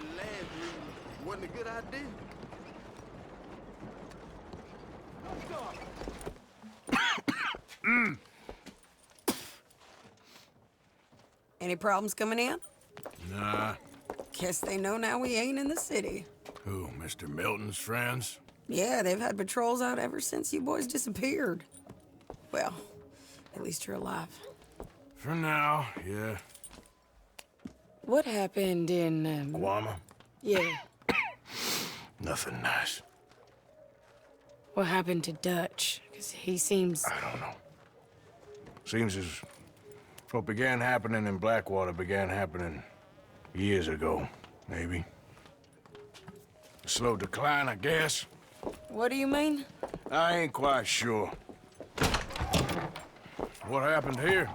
that last meeting wasn't a good idea. Any problems coming in? Nah. Guess they know now we ain't in the city. Who, Mr. Milton's friends? Yeah, they've had patrols out ever since you boys disappeared. Well, at least you're alive. For now, yeah. What happened in, Guama? Yeah. Nothing nice. What happened to Dutch? Because he seems... I don't know. Seems as what began happening in Blackwater began happening years ago, maybe. A slow decline, I guess. What do you mean? I ain't quite sure. What happened here?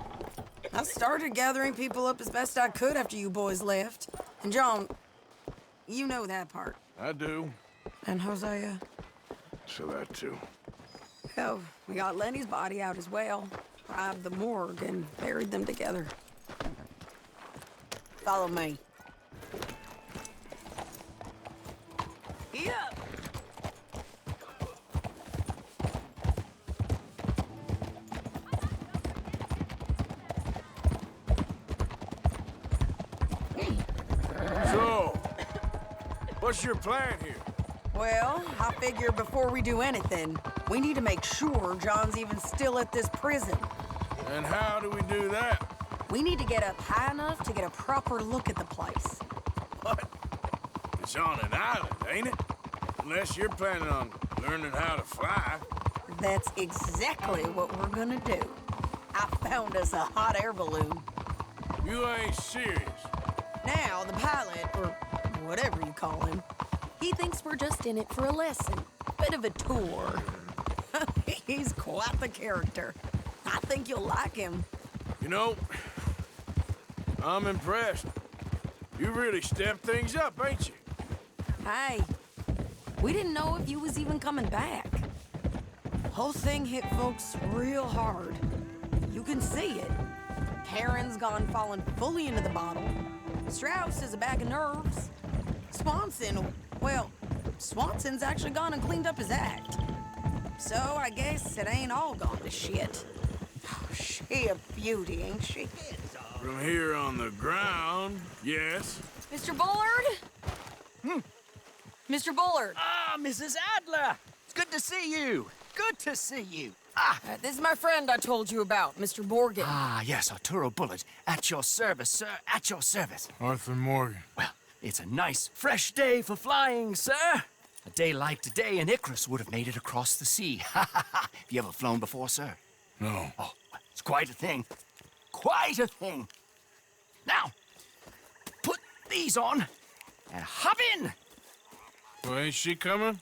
I started gathering people up as best I could after you boys left. And John, you know that part. I do. And Hosea? So that too. Hell, we got Lenny's body out as well. Robbed the morgue and buried them together. Follow me. Yeah. So, what's your plan here? Well, I figure before we do anything, we need to make sure John's even still at this prison. And how do we do that? We need to get up high enough to get a proper look at the place. What? It's on an island, ain't it? Unless you're planning on learning how to fly. That's exactly what we're gonna do. I found us a hot air balloon. You ain't serious. Now, the pilot, or whatever you call him, he thinks we're just in it for a lesson. Bit of a tour. He's quite the character. I think you'll like him. You know, I'm impressed. You really stepped things up, ain't you? Hey, we didn't know if you was even coming back. Whole thing hit folks real hard. You can see it. Karen's gone falling fully into the bottle. Strauss is a bag of nerves. Swanson's actually gone and cleaned up his act. So I guess it ain't all gone to shit. Oh, she a beauty, ain't she? From here on the ground, yes. Mr. Bullard? Mr. Bullard. Ah, Mrs. Adler! It's good to see you. Good to see you. This is my friend I told you about, Mr. Morgan. Ah, yes, Arturo Bullard. At your service, sir. At your service. Arthur Morgan. Well, it's a nice, fresh day for flying, sir. A day like today, an Icarus would have made it across the sea. Ha ha ha. Have you ever flown before, sir? No. Oh, it's quite a thing. Quite a thing. Now, put these on and hop in. Well, ain't she coming?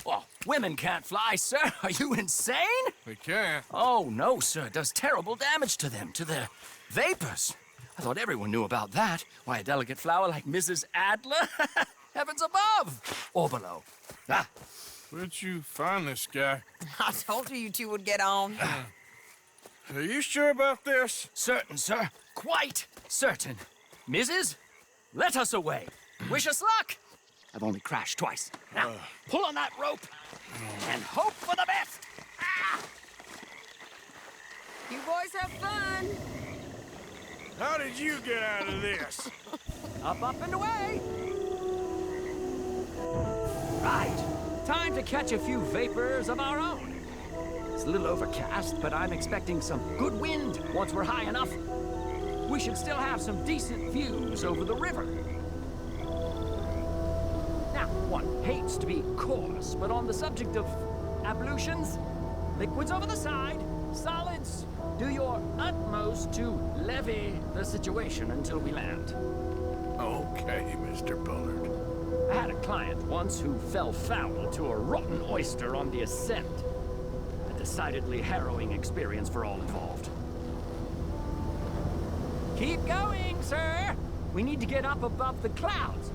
Well, women can't fly, sir. Are you insane? We can't. Oh, no, sir. It does terrible damage to them, to their vapors. I thought everyone knew about that. Why, a delicate flower like Mrs. Adler? Heavens above or below. Where'd you find this guy? I told you two would get on. Are you sure about this? Certain, sir. Quite certain. Mrs., let us away. Wish us luck. I've only crashed twice. Now, pull on that rope and hope for the best. You boys have fun. How did you get out of this? Up, and away. Right. Time to catch a few vapors of our own. It's a little overcast, but I'm expecting some good wind once we're high enough. We should still have some decent views over the river. Now, one hates to be coarse, but on the subject of ablutions, liquids over the side, solids, do your utmost to levy the situation until we land. Okay, Mr. Bullard. I had a client once who fell foul to a rotten oyster on the ascent. A decidedly harrowing experience for all involved. Keep going, sir! We need to get up above the clouds.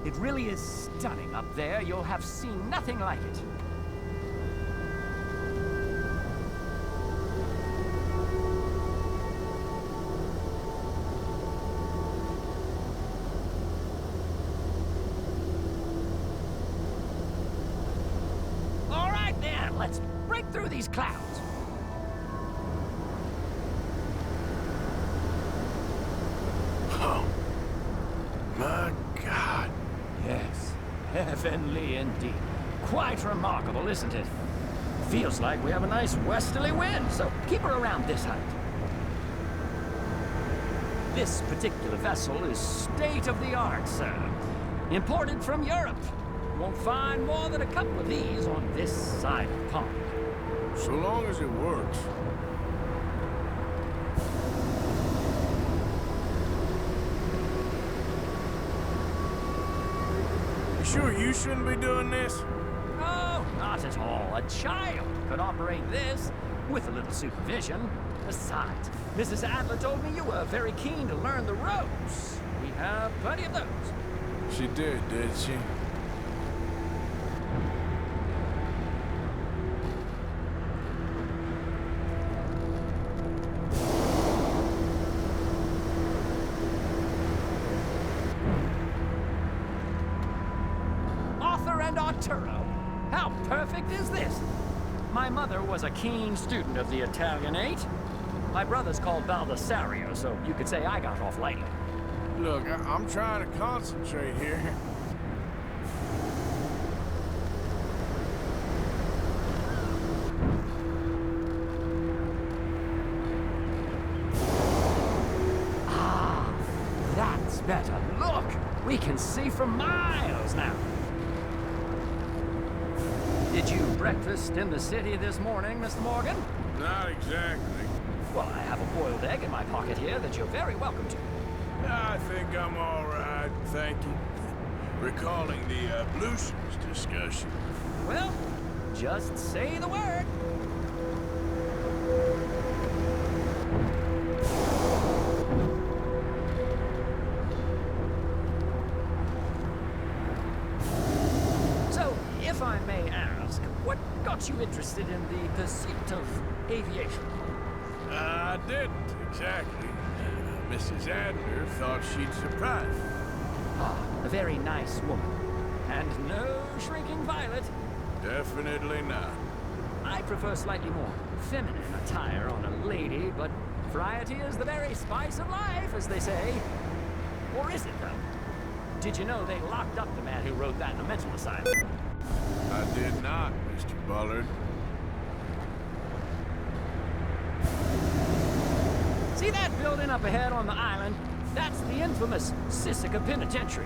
It really is stunning up there. You'll have seen nothing like it. break through these clouds. Oh, my God. Yes, heavenly indeed. Quite remarkable, isn't it? Feels like we have a nice westerly wind, so keep her around this height. This particular vessel is state-of-the-art, sir. Imported from Europe. Won't find more than a couple of these on this side of the pond. So long as it works. You sure you shouldn't be doing this? Oh, not at all. A child could operate this with a little supervision. Besides, Mrs. Adler told me you were very keen to learn the ropes. We have plenty of those. She did she? Arthur and Arturo. How perfect is this? My mother was a keen student of the Italianate. My brother's called Baldessario, so you could say I got off lightly. Look, I'm trying to concentrate here. Ah, that's better. Look, we can see for miles now. Did you breakfast in the city this morning, Mr. Morgan? Not exactly. Well, I have a boiled egg in my pocket here that you're very welcome to. I think I'm all right, thank you. Recalling the ablutions discussion. Well, just say the word. So, if I may ask, what got you interested in the pursuit of aviation? I didn't, exactly. Mrs. Adler thought she'd surprise me. Ah, a very nice woman. And no shrinking violet. Definitely not. I prefer slightly more feminine attire on a lady, but variety is the very spice of life, as they say. Or is it, though? Did you know they locked up the man who wrote that in a mental asylum? I did not, Mr. Bullard. See that building up ahead on the island? That's the infamous Sisika Penitentiary.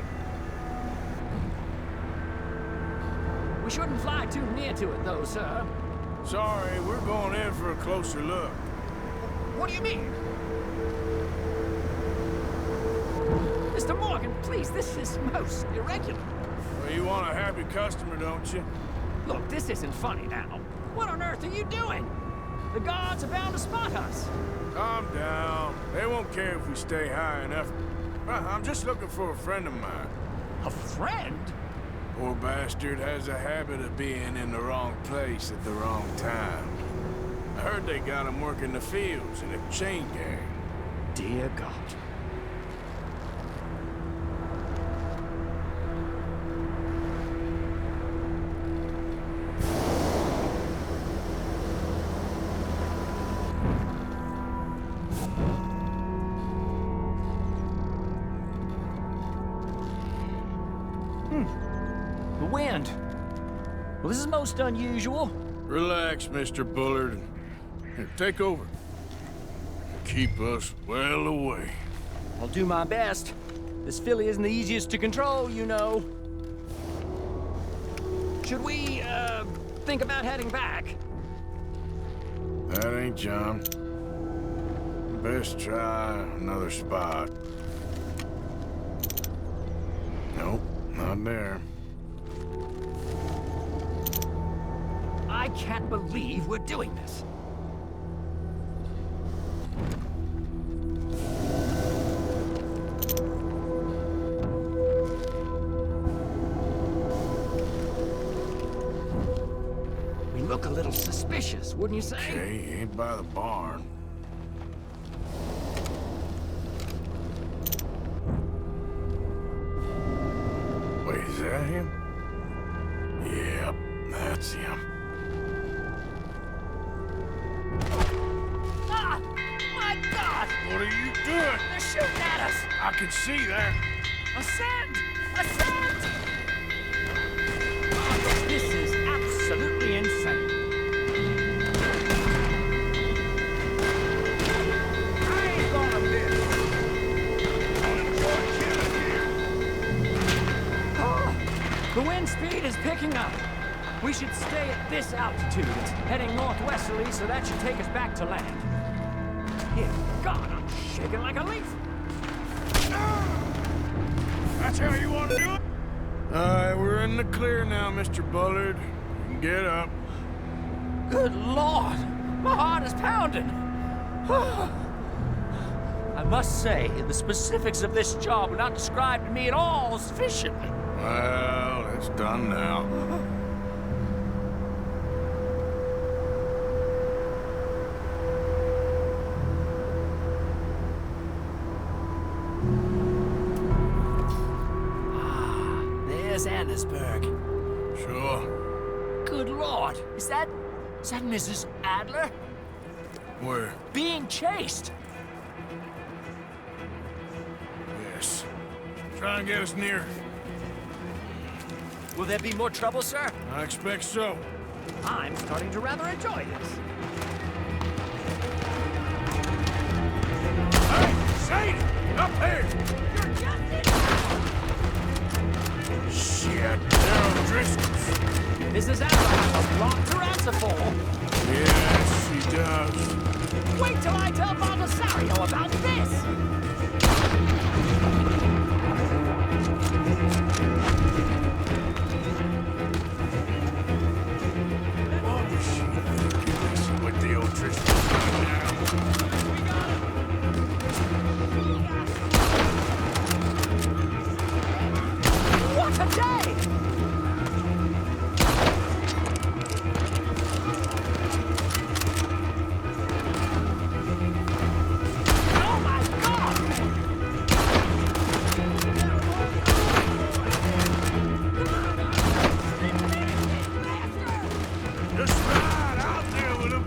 We shouldn't fly too near to it, though, sir. Sorry, we're going in for a closer look. What do you mean? Mr. Morgan, please, this is most irregular. Well, you want a happy customer, don't you? Look, this isn't funny now. What on earth are you doing? The guards are bound to spot us. Calm down. They won't care if we stay high enough. I'm just looking for a friend of mine. A friend? Poor bastard has a habit of being in the wrong place at the wrong time. I heard they got him working the fields in a chain gang. Dear God. The wind. Well, this is most unusual. Relax, Mr. Bullard. Here, take over. Keep us well away. I'll do my best. This filly isn't the easiest to control, you know. Should we, think about heading back? That ain't John. Best try another spot. Nope, not there. I can't believe we're doing this. We look a little suspicious, wouldn't you say? Okay, ain't by the barn. Wait, is that him? Yep, that's him. What are you doing? They're shooting at us! I can see that. Ascend! Ascend! This is absolutely insane. I ain't gonna miss. I'll enjoy killing here. Oh, the wind speed is picking up. We should stay at this altitude. It's heading northwesterly, so that should take us back to land. Dear God, I'm shaking like a leaf. That's how you want to do it? All right, we're in the clear now, Mr. Bullard. You can get up. Good Lord, my heart is pounding. I must say, the specifics of this job were not described to me at all sufficiently. Well, it's done now. There's Annesburg. Sure. Good Lord, is that Mrs. Adler? Where? Being chased. Yes. Try and get us near. Will there be more trouble, sir? I expect so. I'm starting to rather enjoy this. Hey, Sadie! Up here! You're just in Shit, they're Driscoll's. Mrs. Adler has a lot to answer for. Yes, she does. Wait till I tell Baldessario about this! Oh, shit. What the old Driscoll's doing now? What a day! Oh my God! Just ride out there with him.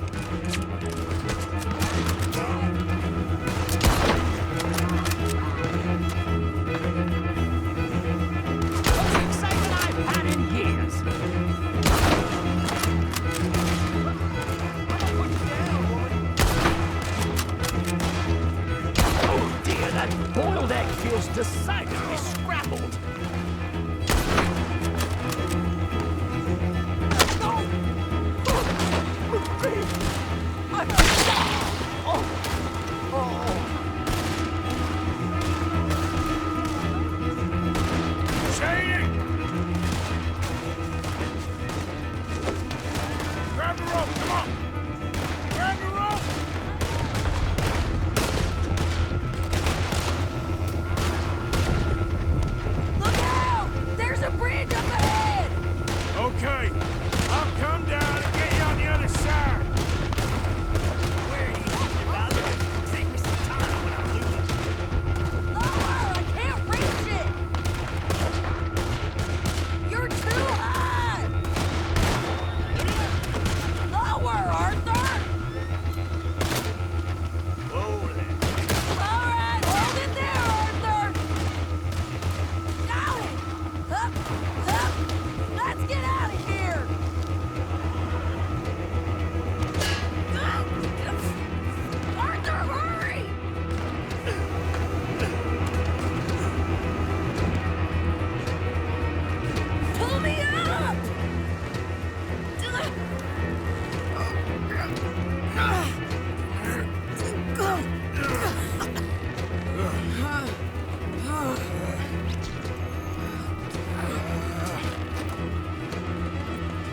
Most excitement I've had in years. Oh dear, that boiled egg feels decidedly scrambled. Sadie! Grab the rope, come on! Grab the rope! Look out! There's a bridge up ahead! Okay, I'll come down and get you on the other side. Where are you talking about? Take me some time when I'm losing. Lower! I can't reach it! You're too high! Lower, Arthur! All right, hold it there, Arthur! Got it! Up, up! Let's get out of here! Arthur, hurry! Pull me up!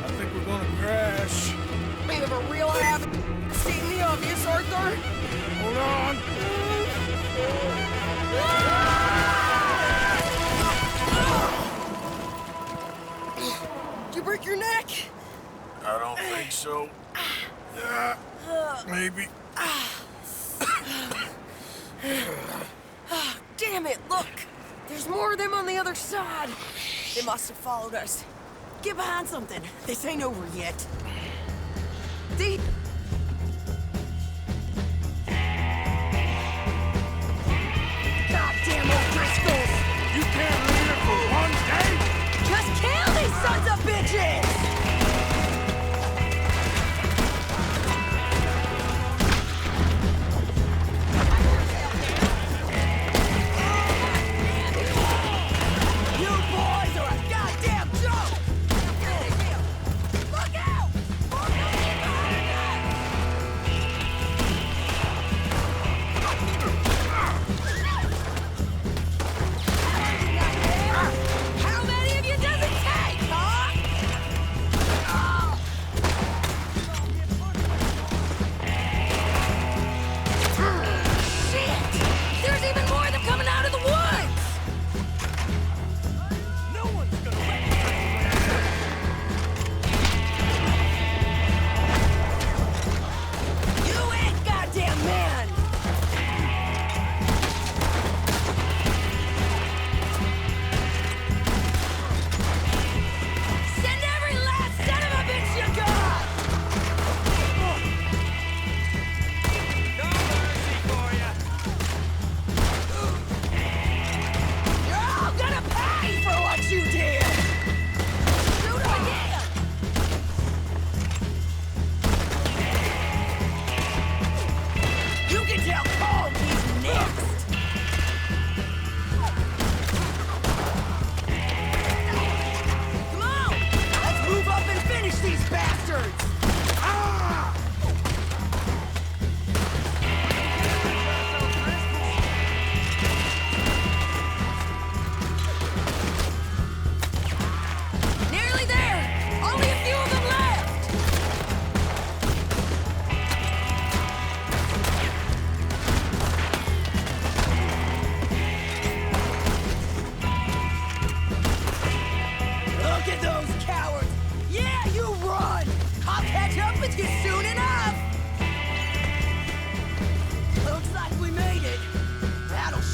I think we're gonna crash. We have a real habit of seeing the obvious, Arthur. Hold on. Did you break your neck? I don't think so. Maybe. Damn it, look! There's more of them on the other side. They must have followed us. Get behind something. This ain't over yet. Deep.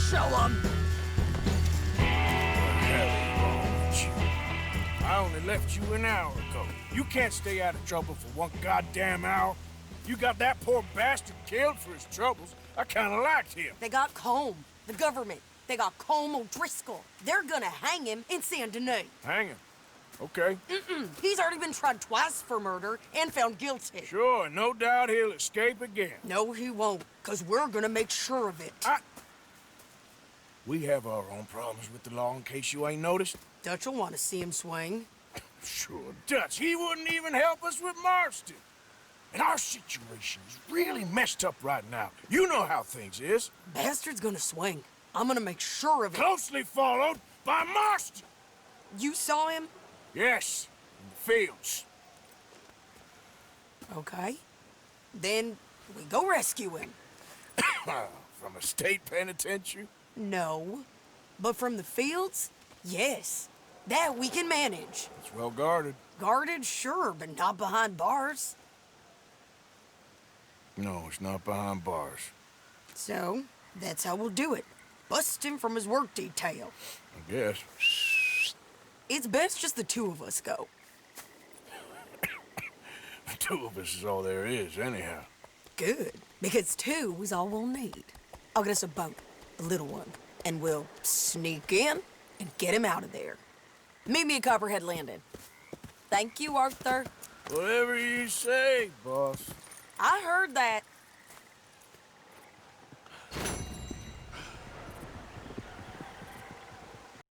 Show 'em! What the hell is wrong with you? I only left you an hour ago. You can't stay out of trouble for one goddamn hour. You got that poor bastard killed for his troubles. I kinda liked him. They got Combe, the government. They got Combe O'Driscoll. They're gonna hang him in Saint Denis. Hang him. Okay. He's already been tried twice for murder and found guilty. Sure, no doubt he'll escape again. No, he won't, because we're gonna make sure of it. We have our own problems with the law, in case you ain't noticed. Dutch will want to see him swing. Sure, Dutch. He wouldn't even help us with Marston. And our situation is really messed up right now. You know how things is. Bastard's gonna swing. I'm gonna make sure of it. Closely followed by Marston. You saw him? Yes, in the fields. Okay. Then we go rescue him. From a state penitentiary? No. But from the fields? Yes. That we can manage. It's well guarded. Guarded, sure, but not behind bars. No, it's not behind bars. So, that's how we'll do it. Bust him from his work detail. I guess. It's best just the two of us go. The two of us is all there is, anyhow. Good, because two is all we'll need. I'll get us a boat, a little one, and we'll sneak in and get him out of there. Meet me at Copperhead Landing. Thank you, Arthur. Whatever you say, boss. I heard that.